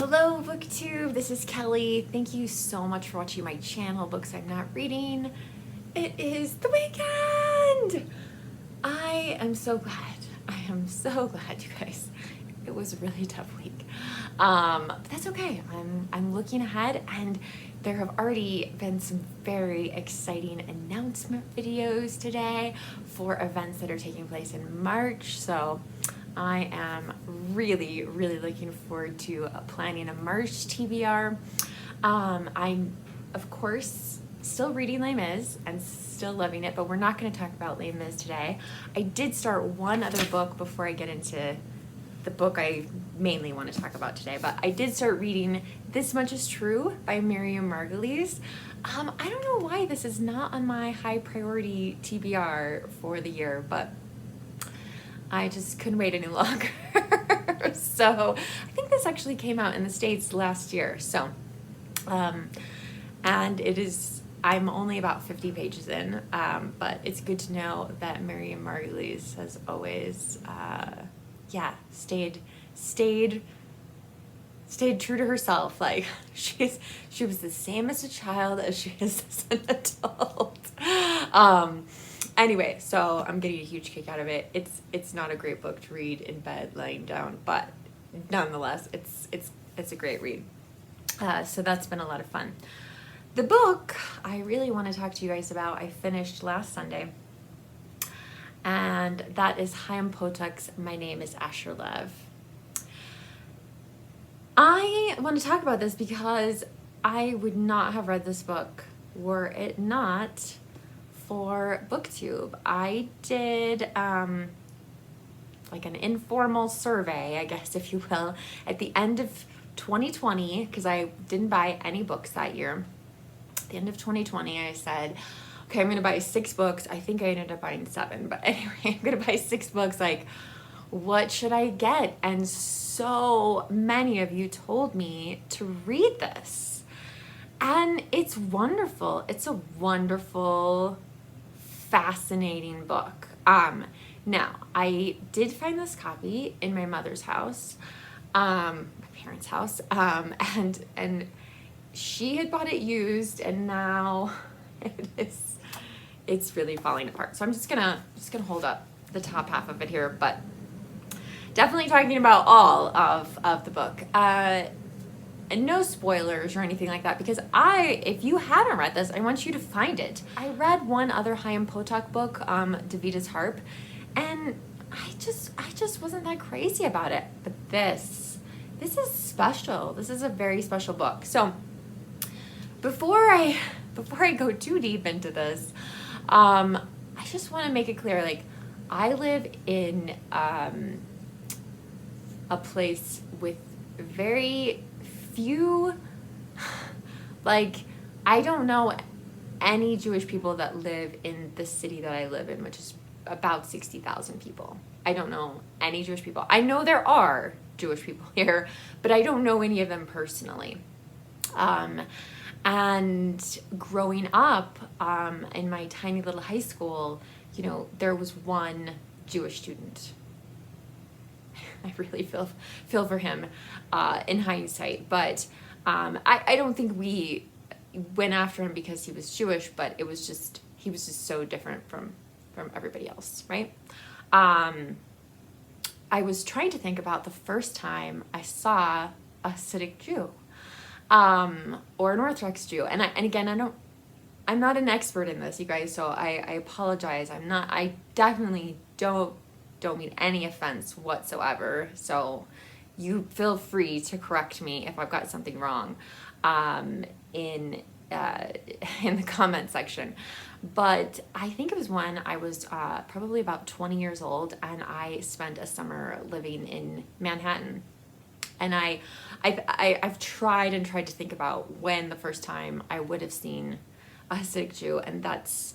Hello Booktube, this is Kelly. Thank you so much for watching my channel, Books I'm Not Reading. It is the weekend! I am so glad. I am so glad, you guys. It was a really tough week. But that's okay. I'm looking ahead, and there have already been some very exciting announcement videos today for events that are taking place in March. So I am really looking forward to planning a March TBR. I'm, of course, still reading Les Mis and still loving it, but we're not going to talk about Les Mis today. I did start one other book before I get into the book I mainly want to talk about today, but I did start reading This Much Is True by Miriam Margolyes. I don't know why this is not on my high priority TBR for the year, but I just couldn't wait any longer. So I think this actually came out in the States last year. So, and it is, I'm only about 50 pages in, but it's good to know that Miriam Margolyes has always, stayed true to herself. Like she was the same as a child as she is as an adult. Anyway, so I'm getting a huge kick out of it. It's not a great book to read in bed laying down, but nonetheless, it's a great read. So that's been a lot of fun. The book I really want to talk to you guys about, I finished last Sunday, and that is Chaim Potok's My Name Is Asher Lev. I want to talk about this because I would not have read this book were it not for Booktube. I did like an informal survey, I guess, if you will, at the end of 2020, because I didn't buy any books that year. At the end of 2020, I said, okay, I'm going to buy 6 books. I think I ended up buying 7, but anyway, I'm going to buy 6 books. Like, what should I get? And so many of you told me to read this. And it's wonderful. It's a wonderful, fascinating book. Now, I did find this copy in my mother's house, my parents' house, and she had bought it used, and now it's really falling apart. So I'm just gonna hold up the top half of it here, but definitely talking about all of the book. And no spoilers or anything like that, because if you haven't read this, I want you to find it. I read one other Chaim Potok book, Davita's Harp, and I just wasn't that crazy about it. But this is special. This is a very special book. So before I go too deep into this, I just want to make it clear, like, I live in a place with very few, like, I don't know any Jewish people that live in the city that I live in, which is about 60,000 people. I don't know any Jewish people. I know there are Jewish people here, but I don't know any of them personally. And growing up in my tiny little high school, you know, there was one Jewish student. I really feel for him in hindsight, but I don't think we went after him because he was Jewish, but he was just so different from everybody else, right? I was trying to think about the first time I saw a Hasidic Jew, or an Orthodox Jew, and again, I'm not an expert in this, you guys, so I apologize. I definitely don't mean any offense whatsoever, so you feel free to correct me if I've got something wrong in the comment section. But I think it was when I was probably about 20 years old, and I spent a summer living in Manhattan. And I've tried to think about when the first time I would have seen a Hasidic Jew, and that's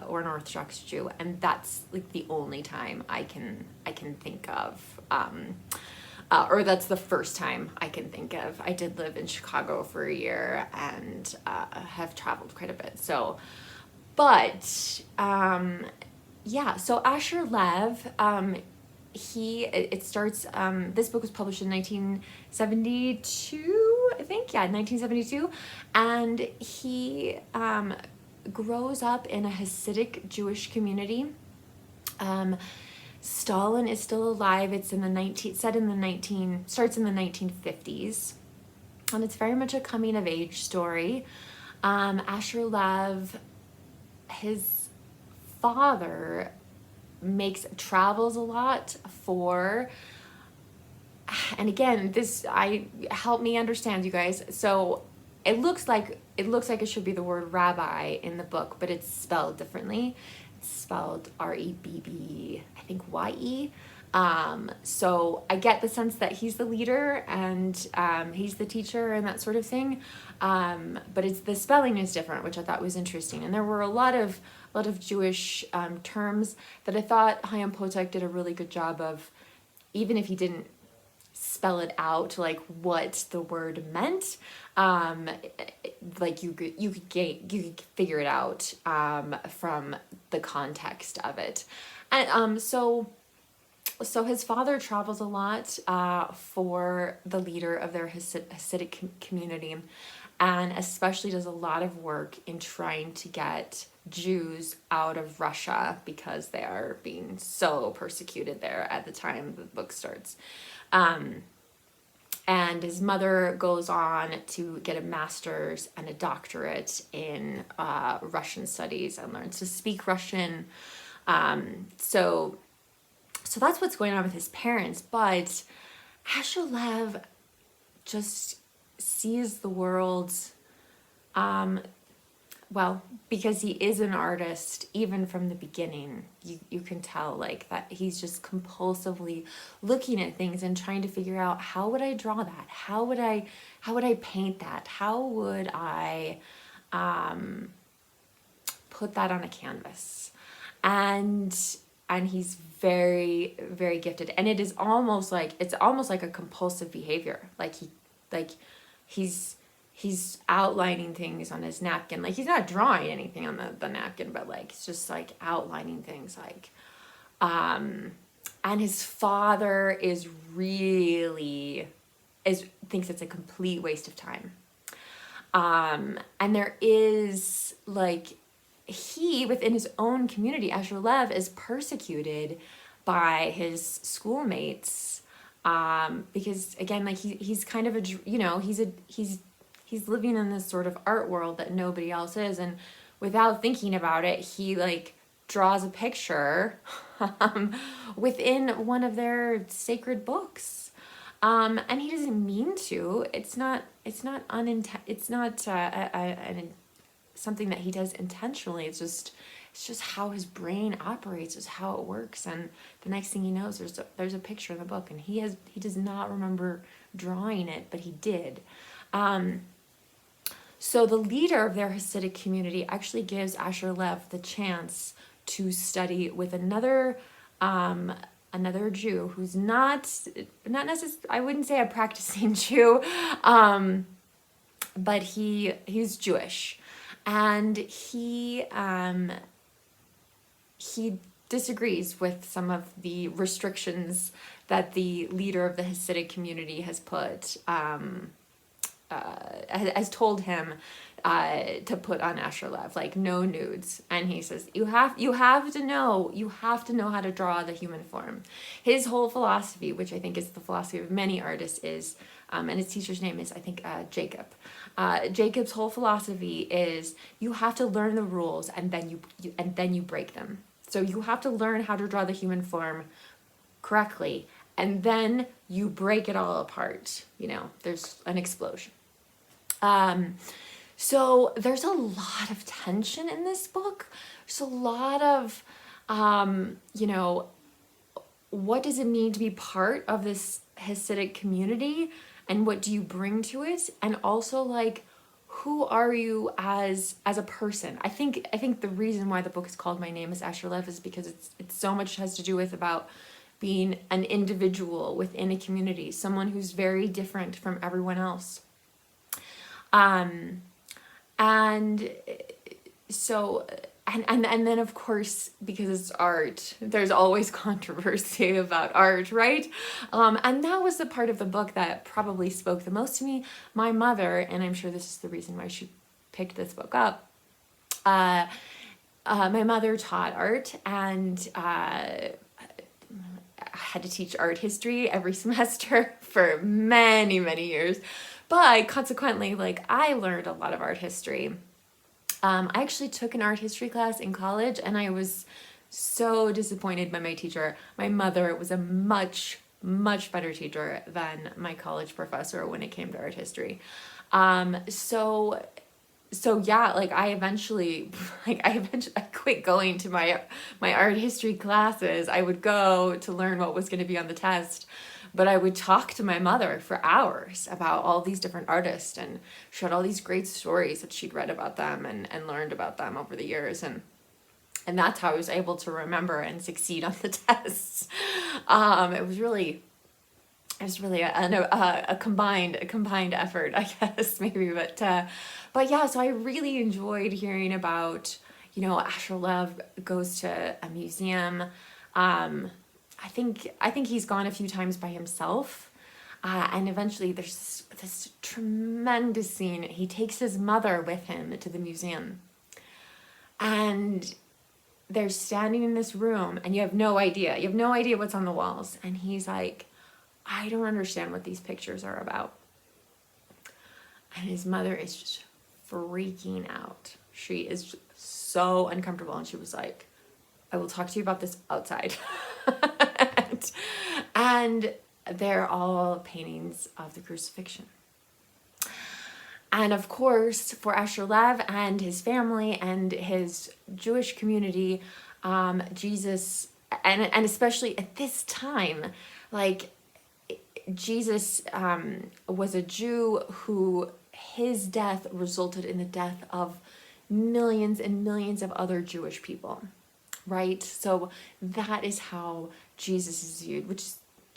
or an Orthodox Jew, and that's like the only time I can think of, or that's the first time I can think of. I did live in Chicago for a year and have traveled quite a bit. So, but yeah, so Asher Lev it starts, this book was published in 1972, I think, yeah, 1972, and he grows up in a Hasidic Jewish community. Stalin is still alive. It's in the starts in the 1950s, and it's very much a coming of age story. Asher Lev, his father travels a lot and again, help me understand, you guys. So it looks like it should be the word rabbi in the book, but it's spelled differently. It's spelled Rebbe, I think Ye. So I get the sense that he's the leader and he's the teacher and that sort of thing. But the spelling is different, which I thought was interesting. And there were a lot of Jewish terms that I thought Chaim Potok did a really good job of, even if he didn't spell it out like what the word meant. Like you could figure it out from the context of it. And so his father travels a lot for the leader of their Hasidic community, and especially does a lot of work in trying to get Jews out of Russia because they are being so persecuted there at the time the book starts. And his mother goes on to get a master's and a doctorate in Russian studies and learns to speak Russian. So that's what's going on with his parents. But Asher Lev just sees the world, well, because he is an artist, even from the beginning, you can tell like that he's just compulsively looking at things and trying to figure out, how would I draw that? How would I paint that? How would I put that on a canvas? And he's very, very gifted. And it's almost like a compulsive behavior. He's outlining things on his napkin. Like, he's not drawing anything on the napkin, but like it's just like outlining things like and his father thinks it's a complete waste of time. And there is like, within his own community, Asher Lev is persecuted by his schoolmates, because again, like he's kind of he's living in this sort of art world that nobody else is, and without thinking about it, he like draws a picture within one of their sacred books, and he doesn't mean to. It's not something that he does intentionally. It's just how his brain operates, is how it works. And the next thing he knows, there's a picture in the book, and he does not remember drawing it, but he did. So the leader of their Hasidic community actually gives Asher Lev the chance to study with another Jew who's not necessarily, I wouldn't say a practicing Jew, but he's Jewish. And he disagrees with some of the restrictions that the leader of the Hasidic community has told him to put on Asher Lev, like no nudes. And he says, you have to know how to draw the human form. His whole philosophy, which I think is the philosophy of many artists, is, and his teacher's name is, I think, Jacob. Jacob's whole philosophy is, you have to learn the rules and then you break them. So you have to learn how to draw the human form correctly, and then you break it all apart. There's an explosion. So there's a lot of tension in this book. There's a lot of, what does it mean to be part of this Hasidic community, and what do you bring to it? And also, like, who are you as a person? I think the reason why the book is called My Name Is Asher Lev is because it's so much has to do with about being an individual within a community, someone who's very different from everyone else. And so and then of course, because it's art, there's always controversy about art, right? And that was the part of the book that probably spoke the most to me. My mother, and I'm sure this is the reason why she picked this book up, my mother taught art, and I had to teach art history every semester for many, many years. But consequently, like, I learned a lot of art history. I actually took an art history class in college, and I was so disappointed by my teacher. My mother was a much, much better teacher than my college professor when it came to art history. So yeah, like I eventually I quit going to my art history classes. I would go to learn what was going to be on the test, but I would talk to my mother for hours about all these different artists, and she had all these great stories that she'd read about them and learned about them over the years, and that's how I was able to remember and succeed on the tests. It was really a combined effort, I guess, maybe, but yeah, so I really enjoyed hearing about, Asher Lev goes to a museum. I think he's gone a few times by himself, and eventually there's this tremendous scene. He takes his mother with him to the museum, and they're standing in this room, and you have no idea what's on the walls, and he's like, I don't understand what these pictures are about. And his mother is just freaking out. She is so uncomfortable, and she was like, I will talk to you about this outside. And they're all paintings of the crucifixion. And of course, for Asher Lev and his family and his Jewish community, Jesus, and especially at this time, like, Jesus was a Jew who his death resulted in the death of millions and millions of other Jewish people, right? So that is how Jesus is viewed, which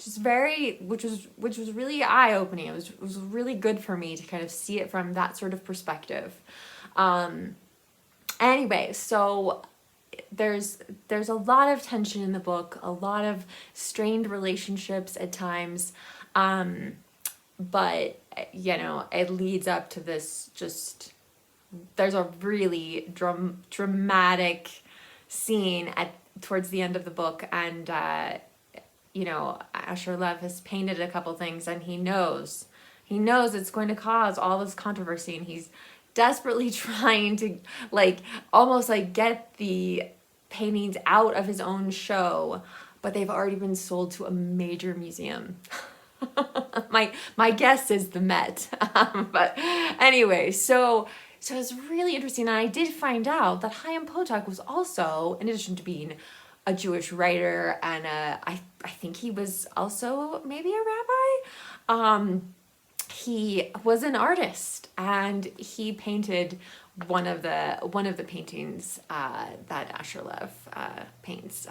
was really eye-opening. It was really good for me to kind of see it from that sort of perspective. Anyway, so there's a lot of tension in the book, a lot of strained relationships at times, but it leads up to this, just there's a really dramatic scene towards the end of the book, and Asher Lev has painted a couple things, and he knows it's going to cause all this controversy, and he's desperately trying to almost get the paintings out of his own show, but they've already been sold to a major museum. My guess is the Met. But anyway, so it's really interesting. And I did find out that Chaim Potok was also, in addition to being a Jewish writer, and I think he was also maybe a rabbi, he was an artist, and he painted one of the paintings that Asher Lev paints.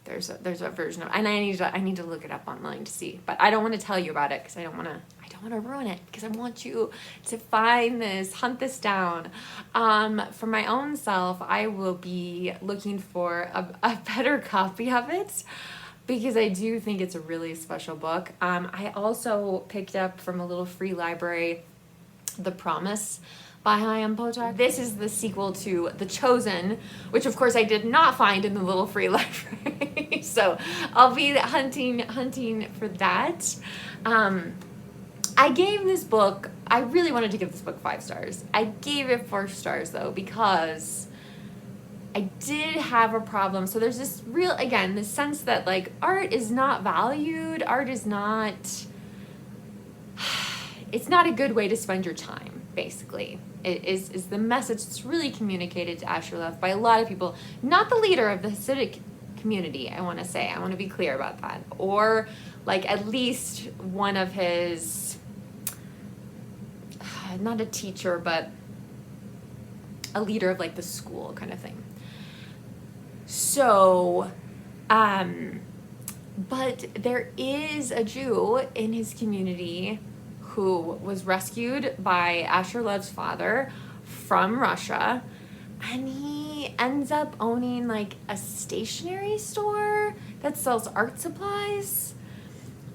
There's a version of, and I need to look it up online to see, but I don't want to tell you about it because I don't want to ruin it, because I want you to hunt this down. For my own self, I will be looking for a better copy of it, because I do think it's a really special book. I also picked up from a little free library The Promise by Chaim Potok. This is the sequel to The Chosen, which of course I did not find in the little free library. So I'll be hunting for that. I gave this book, I really wanted to give this book 5 stars. I gave it 4 stars though, because I did have a problem. So there's this this sense that art is not valued. Art is not, it's not a good way to spend your time, basically. It is the message that's really communicated to Asher Lev by a lot of people, not the leader of the Hasidic community, I want to be clear about that, or at least one of his, not a teacher, but a leader of the school kind of thing. So, but there is a Jew in his community who was rescued by Asher Lev's father from Russia, and he he ends up owning like a stationery store that sells art supplies.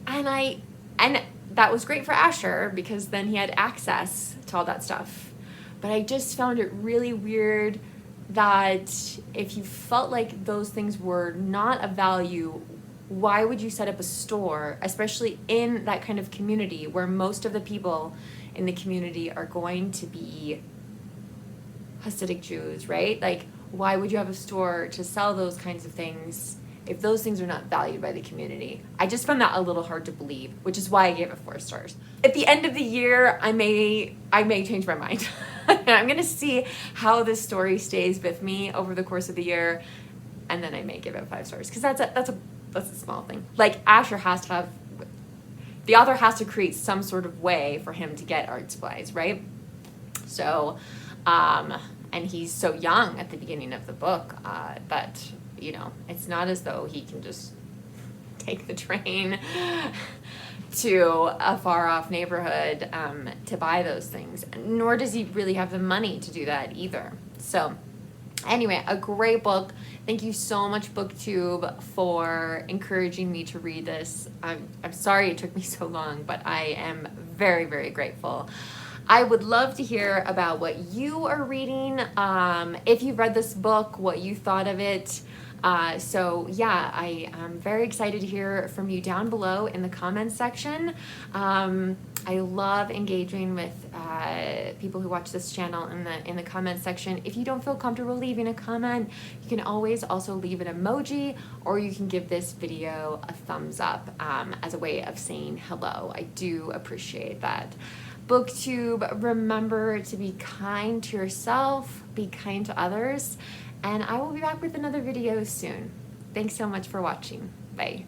And that was great for Asher because then he had access to all that stuff. But I just found it really weird that if you felt like those things were not of value, why would you set up a store, especially in that kind of community where most of the people in the community are going to be Hasidic Jews, right? Like, why would you have a store to sell those kinds of things if those things are not valued by the community? I just found that a little hard to believe, which is why I gave it 4 stars. At the end of the year, I may change my mind. I'm gonna see how this story stays with me over the course of the year, and then I may give it 5 stars because that's a small thing. Like, Asher has to have, the author has to create some sort of way for him to get art supplies, right? So, and he's so young at the beginning of the book that, you know, it's not as though he can just take the train to a far off neighborhood to buy those things, nor does he really have the money to do that either. So anyway, a great book. Thank you so much, Booktube, for encouraging me to read this. I'm sorry it took me so long, but I am very, very grateful. I would love to hear about what you are reading, if you've read this book, what you thought of it. So yeah, I am very excited to hear from you down below in the comments section. I love engaging with people who watch this channel in the comments section. If you don't feel comfortable leaving a comment, you can always also leave an emoji, or you can give this video a thumbs up as a way of saying hello. I do appreciate that. Booktube, remember to be kind to yourself, be kind to others, and I will be back with another video soon. Thanks so much for watching. Bye.